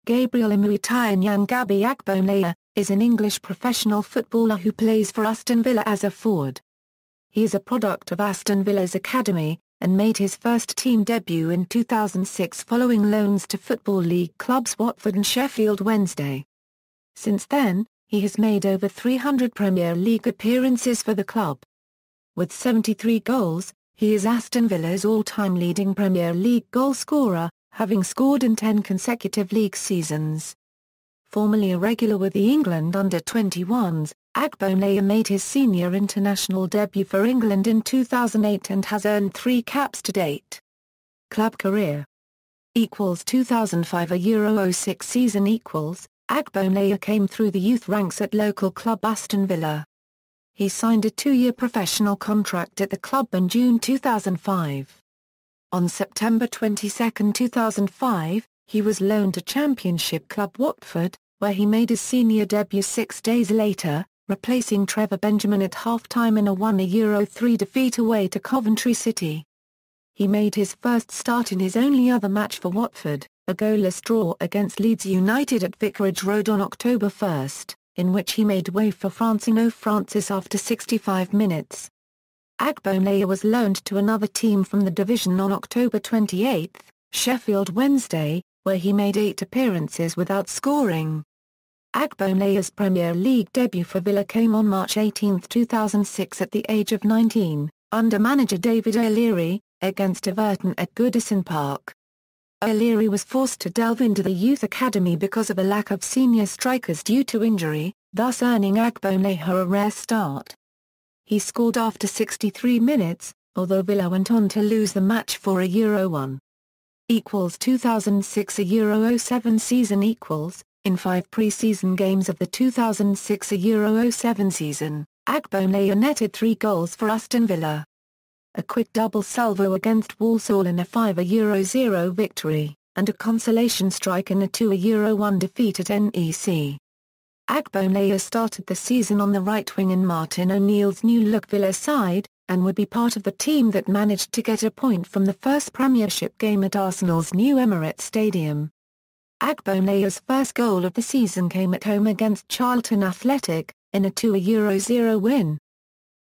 Gabriel Imuitayanyan Gabi Agbonlaya, is an English professional footballer who plays for Aston Villa as a forward. He is a product of Aston Villa's academy, and made his first team debut in 2006 following loans to Football League clubs Watford and Sheffield Wednesday. Since then, he has made over 300 Premier League appearances for the club. With 73 goals, he is Aston Villa's all-time leading Premier League goal scorer, having scored in 10 consecutive league seasons. Formerly a regular with the England under-21s, Agbonlaya made his senior international debut for England in 2008 and has earned 3 caps to date. Club career = 2005 a Euro 06 season = Agbonlaya came through the youth ranks at local club Aston Villa. He signed a 2-year professional contract at the club in June 2005. On September 22, 2005, he was loaned to Championship club Watford, where he made his senior debut 6 days later, replacing Trevor Benjamin at half-time in a 1-3 defeat away to Coventry City. He made his first start in his only other match for Watford, a goalless draw against Leeds United at Vicarage Road on October 1, in which he made way for Francino Francis after 65 minutes. Agbonlaya was loaned to another team from the division on October 28, Sheffield Wednesday, where he made 8 appearances without scoring. Agbonlaya's Premier League debut for Villa came on March 18, 2006 at the age of 19, under manager David O'Leary, against Everton at Goodison Park. O'Leary was forced to delve into the youth academy because of a lack of senior strikers due to injury, thus earning Agbonlaya a rare start. He scored after 63 minutes, although Villa went on to lose the match for a Euro 1. = 2006 a Euro 07 season = in 5 pre-season games of the 2006 a Euro 07 season, Agbonlaya netted 3 goals for Aston Villa. A quick double salvo against Walsall in a 5-0 victory, and a consolation strike in a 2-1 defeat at NEC. Agbonlaya started the season on the right wing in Martin O'Neill's new-look Villa side, and would be part of the team that managed to get a point from the first Premiership game at Arsenal's new Emirates Stadium. Agbonlaya's first goal of the season came at home against Charlton Athletic, in a 2-0 win.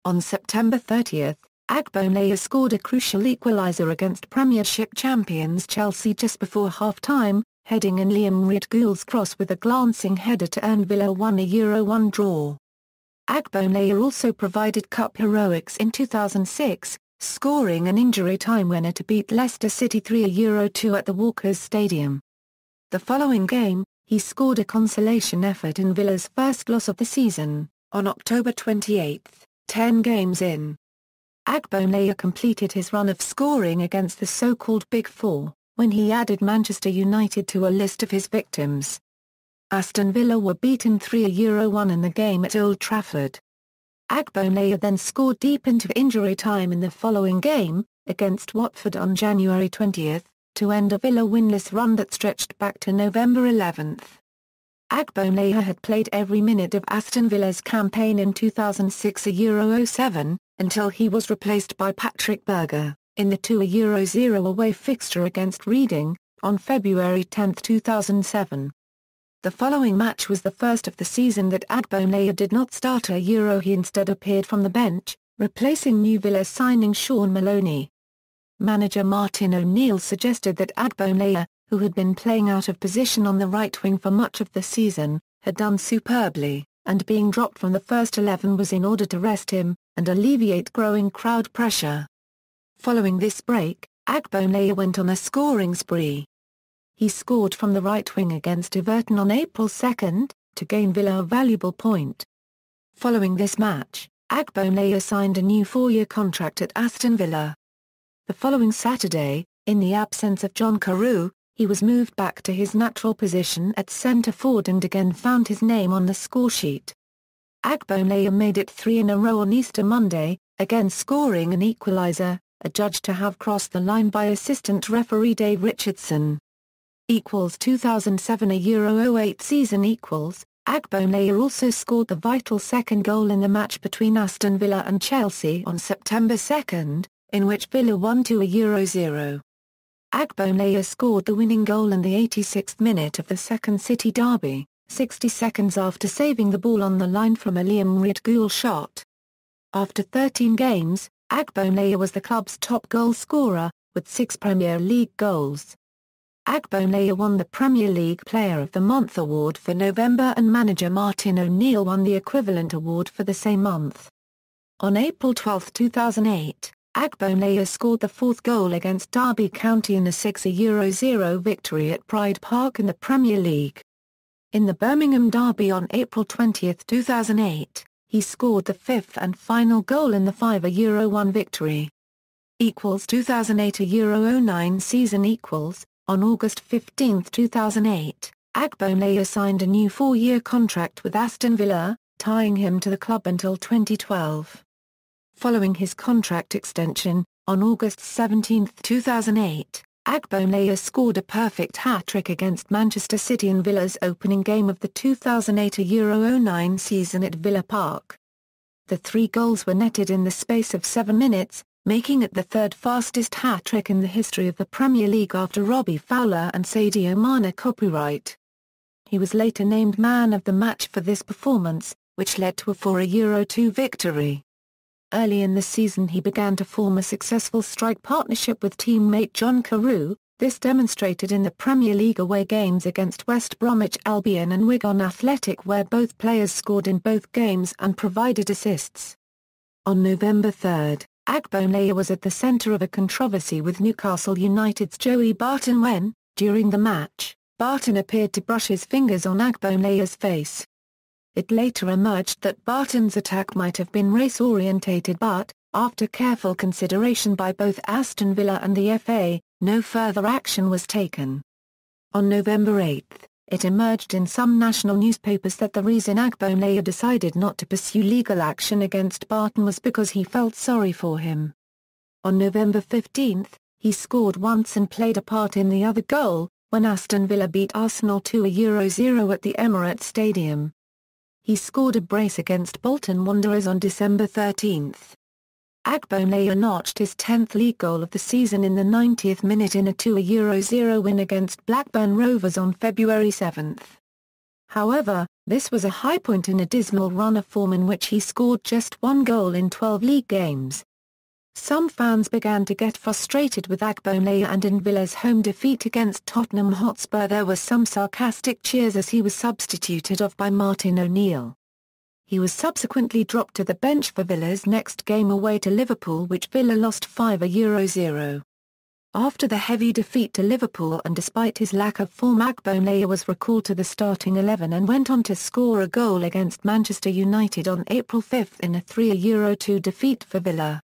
On September 30, Agbonlaya scored a crucial equaliser against Premiership champions Chelsea just before half-time, heading in Liam Reid-Gould's cross with a glancing header to earn Villa a 1-1 draw. Agbonlaya also provided cup heroics in 2006, scoring an injury-time winner to beat Leicester City 3-2 at the Walkers Stadium. The following game, he scored a consolation effort in Villa's first loss of the season, on October 28, 10 games in. Agbonlaya completed his run of scoring against the so-called Big Four, when he added Manchester United to a list of his victims. Aston Villa were beaten 3-1 in the game at Old Trafford. Agbonlaya then scored deep into injury time in the following game, against Watford on January 20, to end a Villa winless run that stretched back to November 11. Agbonlaya had played every minute of Aston Villa's campaign in 2006 a Euro 07, until he was replaced by Patrick Berger, in the 2-0 away fixture against Reading, on February 10, 2007. The following match was the first of the season that Agbonlaya did not start a Euro. He instead appeared from the bench, replacing New Villa signing Sean Maloney. Manager Martin O'Neill suggested that Agbonlaya, who had been playing out of position on the right wing for much of the season, had done superbly, and being dropped from the first 11 was in order to rest him, and alleviate growing crowd pressure. Following this break, Agbonlaya went on a scoring spree. He scored from the right wing against Everton on April 2, to gain Villa a valuable point. Following this match, Agbonlaya signed a new 4-year contract at Aston Villa. The following Saturday, in the absence of John Carew, he was moved back to his natural position at centre forward and again found his name on the scoresheet. Agbonlaya made it 3 in a row on Easter Monday, again scoring an equaliser, adjudged to have crossed the line by assistant referee Dave Richardson. = 2007 a Euro 08 season = Agbonlaya also scored the vital second goal in the match between Aston Villa and Chelsea on September 2, in which Villa won 2-0. Agbonlaya scored the winning goal in the 86th minute of the second City derby, 60 seconds after saving the ball on the line from a Liam Reid-Gould shot. After 13 games, Agbonlaya was the club's top goal scorer, with 6 Premier League goals. Agbonlaya won the Premier League Player of the Month award for November and manager Martin O'Neill won the equivalent award for the same month. On April 12, 2008, Agbonlaya scored the fourth goal against Derby County in a 6-0 victory at Pride Park in the Premier League. In the Birmingham derby on April 20, 2008, he scored the fifth and final goal in the 5-1 victory. 2008 Euro 09 season on August 15, 2008, Agbonlaya signed a new 4-year contract with Aston Villa, tying him to the club until 2012. Following his contract extension, on August 17, 2008, Agbonlaya scored a perfect hat-trick against Manchester City in Villa's opening game of the 2008 Euro 09 season at Villa Park. The 3 goals were netted in the space of 7 minutes, making it the third fastest hat-trick in the history of the Premier League after Robbie Fowler and Sadio Mane copyright. He was later named man of the match for this performance, which led to a 4-2 victory. Early in the season he began to form a successful strike partnership with teammate John Carew. This demonstrated in the Premier League away games against West Bromwich Albion and Wigan Athletic where both players scored in both games and provided assists. On November 3, Agbonlaya was at the centre of a controversy with Newcastle United's Joey Barton when, during the match, Barton appeared to brush his fingers on Agbonlaya's face. It later emerged that Barton's attack might have been race-orientated but, after careful consideration by both Aston Villa and the FA, no further action was taken. On November 8, it emerged in some national newspapers that the reason Agbonlaya decided not to pursue legal action against Barton was because he felt sorry for him. On November 15, he scored once and played a part in the other goal, when Aston Villa beat Arsenal 2-0 at the Emirates Stadium. He scored a brace against Bolton Wanderers on December 13. Agbonlaya notched his 10th league goal of the season in the 90th minute in a 2-0 win against Blackburn Rovers on February 7. However, this was a high point in a dismal run of form in which he scored just 1 goal in 12 league games. Some fans began to get frustrated with Agbonlaya and in Villa's home defeat against Tottenham Hotspur there were some sarcastic cheers as he was substituted off by Martin O'Neill. He was subsequently dropped to the bench for Villa's next game away to Liverpool which Villa lost 5-0. After the heavy defeat to Liverpool and despite his lack of form Agbonlaya was recalled to the starting 11 and went on to score a goal against Manchester United on April 5 in a 3-2 defeat for Villa.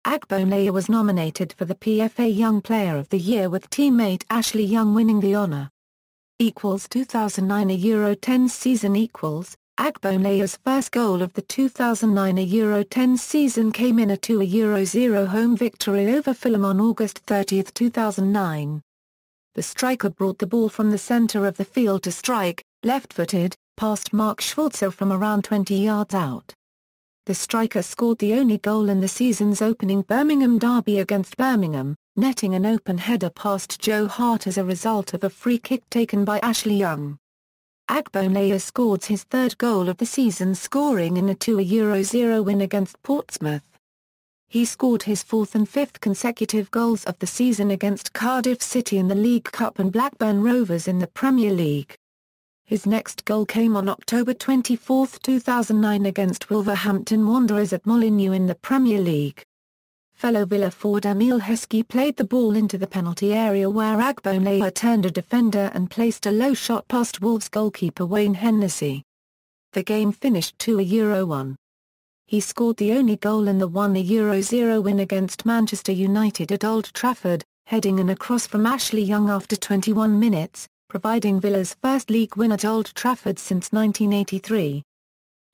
Agbonlaya was nominated for the PFA Young Player of the Year with teammate Ashley Young winning the honour. 2009 Euro 10 season Agbonlaya's first goal of the 2009 Euro 10 season came in a 2-0 home victory over Fulham on August 30, 2009. The striker brought the ball from the centre of the field to strike, left-footed, past Mark Schwarzer from around 20 yards out. The striker scored the only goal in the season's opening Birmingham derby against Birmingham, netting an open header past Joe Hart as a result of a free kick taken by Ashley Young. Agbonlaya scored his third goal of the season scoring in a 2-0 win against Portsmouth. He scored his fourth and fifth consecutive goals of the season against Cardiff City in the League Cup and Blackburn Rovers in the Premier League. His next goal came on October 24, 2009 against Wolverhampton Wanderers at Molineux in the Premier League. Fellow Villa forward Emile Heskey played the ball into the penalty area where Agbonlaya turned a defender and placed a low shot past Wolves goalkeeper Wayne Hennessy. The game finished 2-1. He scored the only goal in the 1-0 win against Manchester United at Old Trafford, heading in a cross from Ashley Young after 21 minutes, providing Villa's first league win at Old Trafford since 1983.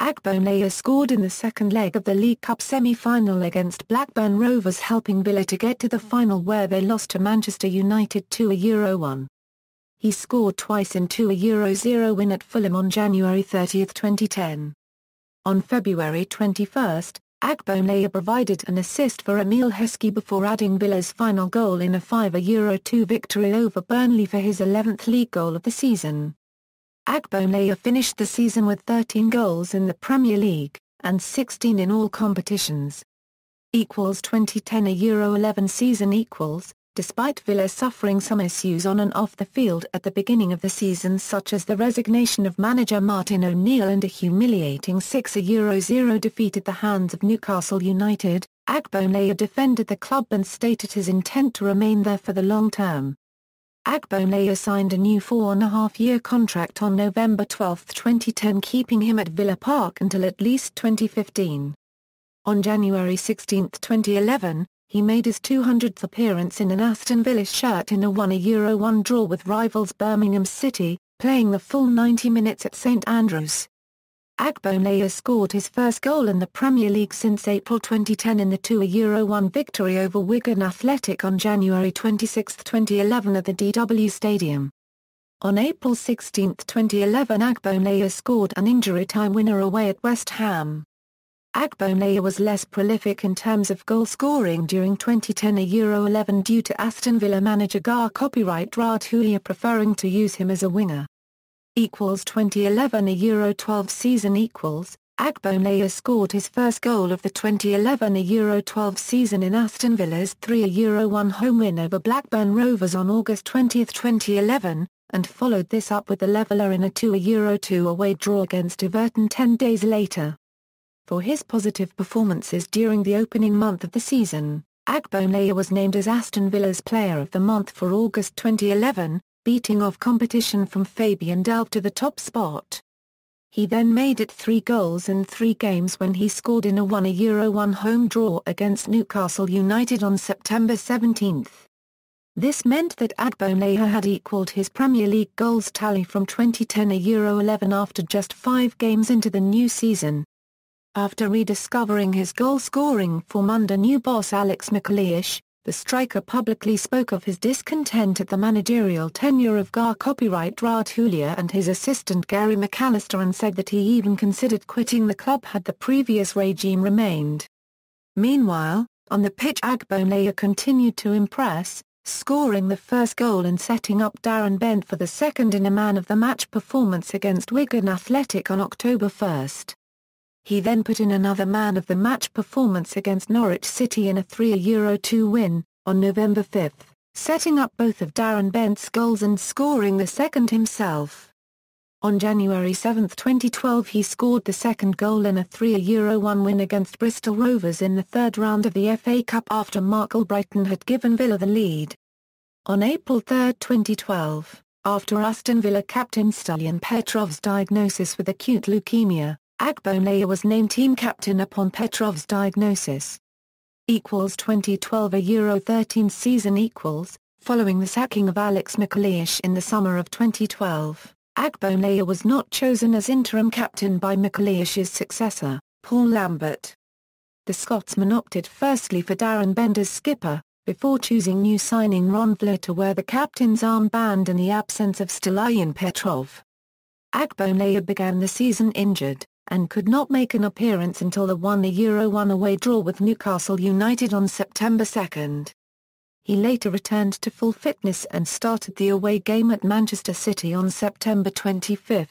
Agbonlaya scored in the second leg of the League Cup semi-final against Blackburn Rovers helping Villa to get to the final where they lost to Manchester United 2-1. He scored twice in 2-0 win at Fulham on January 30, 2010. On February 21, Agbonlaya provided an assist for Emile Heskey before adding Villa's final goal in a 5-2 victory over Burnley for his 11th league goal of the season. Agbonlaya finished the season with 13 goals in the Premier League, and 16 in all competitions. 2010-11 season despite Villa suffering some issues on and off the field at the beginning of the season, such as the resignation of manager Martin O'Neill and a humiliating 6-0 defeat at the hands of Newcastle United, Agbonlaya defended the club and stated his intent to remain there for the long term. Agbonlaya signed a new 4.5-year contract on November 12, 2010, keeping him at Villa Park until at least 2015. On January 16, 2011, he made his 200th appearance in an Aston Villa shirt in a 1-1 draw with rivals Birmingham City, playing the full 90 minutes at St Andrews. Agbonlaya scored his first goal in the Premier League since April 2010 in the 2-1 victory over Wigan Athletic on January 26, 2011 at the DW Stadium. On April 16, 2011, Agbonlaya scored an injury-time winner away at West Ham. Agbonlaya was less prolific in terms of goal scoring during 2010-11 due to Aston Villa manager copyright Radhulia preferring to use him as a winger. 2011-12 season Agbonlaya scored his first goal of the 2011-12 season in Aston Villa's 3-1 home win over Blackburn Rovers on August 20, 2011, and followed this up with the leveller in a 2-2 away draw against Everton 10 days later. For his positive performances during the opening month of the season, Agbonlaya was named as Aston Villa's Player of the Month for August 2011, beating off competition from Fabian Delph to the top spot. He then made it 3 goals in 3 games when he scored in a 1-1 home draw against Newcastle United on September 17. This meant that Agbonlaya had equalled his Premier League goals tally from 2010-11 after just 5 games into the new season. After rediscovering his goal-scoring form under new boss Alex McLeish, the striker publicly spoke of his discontent at the managerial tenure of copyright Radhulia and his assistant Gary McAllister, and said that he even considered quitting the club had the previous regime remained. Meanwhile, on the pitch Agbonlaya continued to impress, scoring the first goal and setting up Darren Bent for the second in a man-of-the-match performance against Wigan Athletic on October 1. He then put in another man-of-the-match performance against Norwich City in a 3-2 win, on November 5, setting up both of Darren Bent's goals and scoring the second himself. On January 7, 2012 he scored the second goal in a 3-1 win against Bristol Rovers in the third round of the FA Cup after Mark Albrighton had given Villa the lead. On April 3, 2012, after Aston Villa captain Stilian Petrov's diagnosis with acute leukemia, Agbonlaya was named team captain upon Petrov's diagnosis. 2012-13 season following the sacking of Alex McLeish in the summer of 2012, Agbonlaya was not chosen as interim captain by McLeish's successor, Paul Lambert. The Scotsman opted firstly for Darren Bent as skipper, before choosing new signing Ron Vlaar to wear the captain's armband in the absence of Stilian Petrov. Agbonlaya began the season injured, and could not make an appearance until the 1-1 away draw with Newcastle United on September 2. He later returned to full fitness and started the away game at Manchester City on September 25.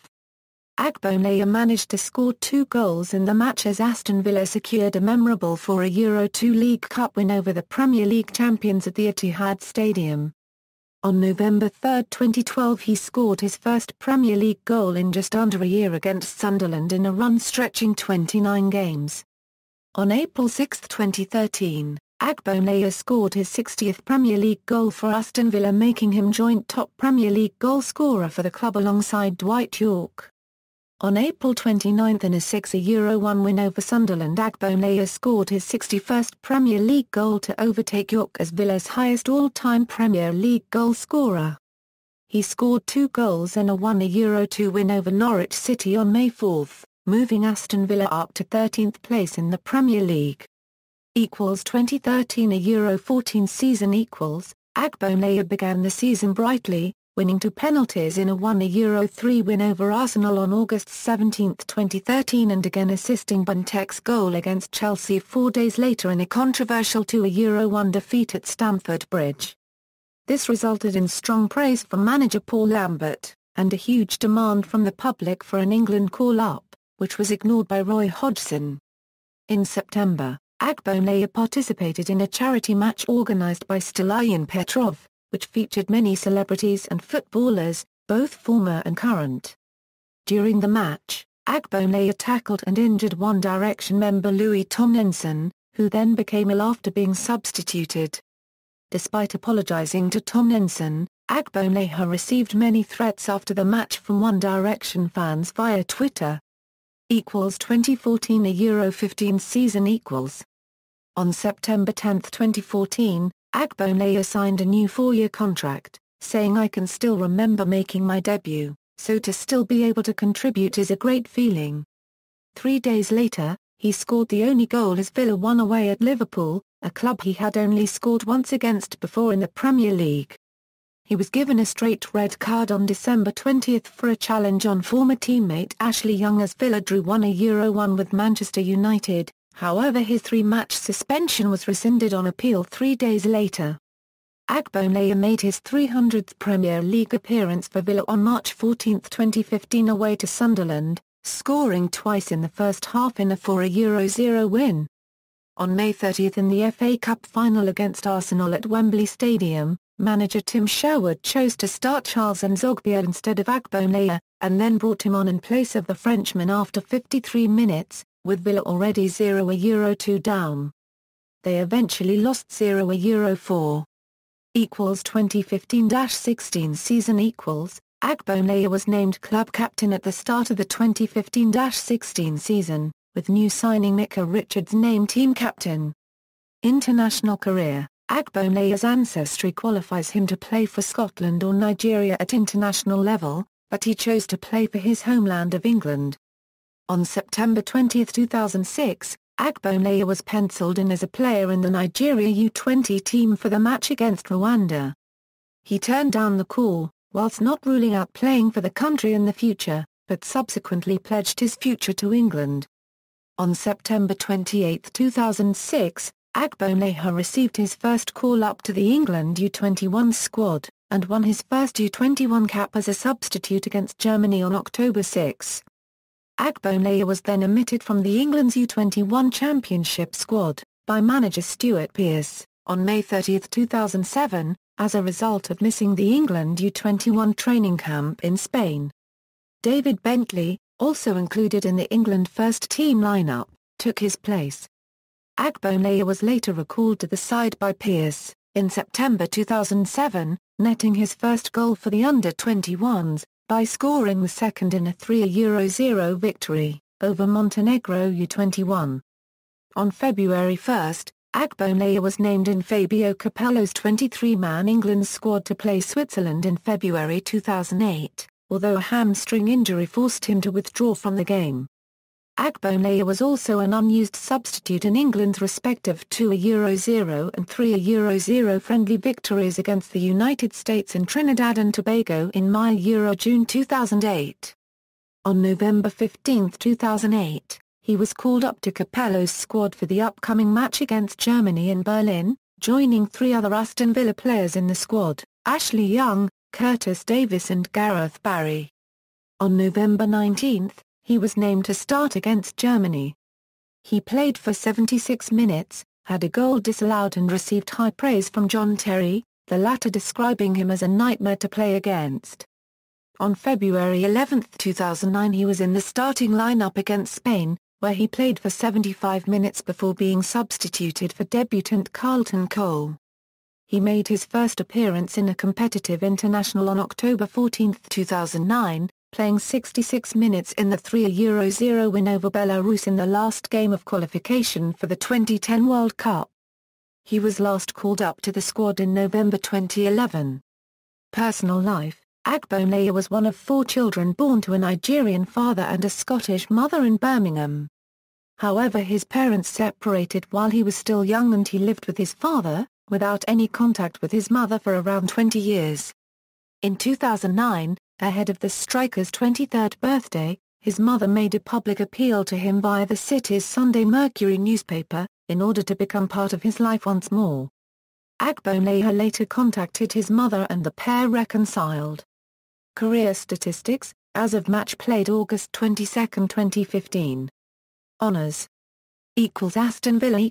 Agbonlaya managed to score 2 goals in the match as Aston Villa secured a memorable 4-2 League Cup win over the Premier League champions at the Etihad Stadium. On November 3, 2012 he scored his first Premier League goal in just under a year against Sunderland in a run stretching 29 games. On April 6, 2013, Agbonlaya scored his 60th Premier League goal for Aston Villa, making him joint top Premier League goal scorer for the club alongside Dwight Yorke. On April 29 in a 6-1 win over Sunderland, Agbonlaya scored his 61st Premier League goal to overtake Yorke as Villa's highest all-time Premier League goal scorer. He scored 2 goals in a 1-2 win over Norwich City on May 4, moving Aston Villa up to 13th place in the Premier League. 2013-14 season Agbonlaya began the season brightly, winning 2 penalties in a 1-3 win over Arsenal on August 17, 2013 and again assisting Bentek's goal against Chelsea 4 days later in a controversial 2-1 defeat at Stamford Bridge. This resulted in strong praise from manager Paul Lambert, and a huge demand from the public for an England call-up, which was ignored by Roy Hodgson. In September, Agbonlaya participated in a charity match organised by Stiliyan Petrov, which featured many celebrities and footballers, both former and current. During the match, Agbonlaya tackled and injured One Direction member Louis Tomlinson, who then became ill after being substituted. Despite apologising to Tomlinson, Agbonlaya received many threats after the match from One Direction fans via Twitter. 2014 Euro 15 season . On September 10, 2014, Agbonlaya signed a new 4-year contract, saying "I can still remember making my debut, so to still be able to contribute is a great feeling." 3 days later, he scored the only goal as Villa won away at Liverpool, a club he had only scored once against before in the Premier League. He was given a straight red card on December 20 for a challenge on former teammate Ashley Young as Villa drew 1-1 with Manchester United. However, his 3-match suspension was rescinded on appeal 3 days later. Agbonlaya made his 300th Premier League appearance for Villa on March 14, 2015 away to Sunderland, scoring twice in the first half in a 4-0 win. On May 30 in the FA Cup final against Arsenal at Wembley Stadium, manager Tim Sherwood chose to start Charles N'Zogbia instead of Agbonlaya, and then brought him on in place of the Frenchman after 53 minutes, with Villa already 0-2 down. They eventually lost 0-4. 2015-16 season . Agbonlaya was named club captain at the start of the 2015-16 season, with new signing Micah Richards named team captain. International career. Agbonlaya's ancestry qualifies him to play for Scotland or Nigeria at international level, but he chose to play for his homeland of England. On September 20, 2006, Agbonlaya was penciled in as a player in the Nigeria U20 team for the match against Rwanda. He turned down the call, whilst not ruling out playing for the country in the future, but subsequently pledged his future to England. On September 28, 2006, Agbonlaya received his first call-up to the England U21 squad, and won his first U21 cap as a substitute against Germany on October 6. Agbonlaya was then omitted from the England's U21 Championship squad, by manager Stuart Pearce, on May 30, 2007, as a result of missing the England U21 training camp in Spain. David Bentley, also included in the England first team lineup, took his place. Agbonlaya was later recalled to the side by Pearce, in September 2007, netting his first goal for the under-21s, by scoring the second in a 3-0 victory, over Montenegro U21. On February 1, Agbonlaya was named in Fabio Capello's 23-man England squad to play Switzerland in February 2008, although a hamstring injury forced him to withdraw from the game. Agbonlaya was also an unused substitute in England's respective 2-0 and 3-0 friendly victories against the United States and Trinidad and Tobago in June 2008. On November 15, 2008, he was called up to Capello's squad for the upcoming match against Germany in Berlin, joining 3 other Aston Villa players in the squad, Ashley Young, Curtis Davis and Gareth Barry. On November 19, he was named to start against Germany. He played for 76 minutes, had a goal disallowed and received high praise from John Terry, the latter describing him as a nightmare to play against. On February 11, 2009 he was in the starting lineup against Spain, where he played for 75 minutes before being substituted for debutant Carlton Cole. He made his first appearance in a competitive international on October 14, 2009, playing 66 minutes in the 3-0 win over Belarus in the last game of qualification for the 2010 World Cup. He was last called up to the squad in November 2011. Personal life. Agbonlaya was one of 4 children born to a Nigerian father and a Scottish mother in Birmingham. However, his parents separated while he was still young and he lived with his father, without any contact with his mother for around 20 years. In 2009, ahead of the striker's 23rd birthday, his mother made a public appeal to him via the city's Sunday Mercury newspaper, in order to become part of his life once more. Agbonlaya later contacted his mother and the pair reconciled. Career statistics, as of match played August 22, 2015. Honours. Aston Villa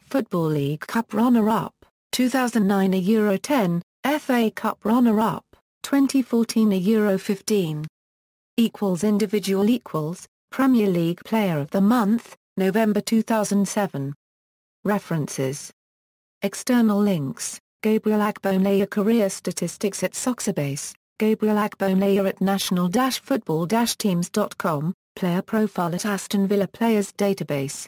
Football League Cup runner-up, 2009 a Euro 10, FA Cup runner-up, 2014 a Euro 15. Individual Premier League Player of the Month, November 2007. References. External links: Gabriel Agbonlaya career statistics at Soccerbase, Gabriel Agbonlaya at national-football-teams.com, player profile at Aston Villa players database.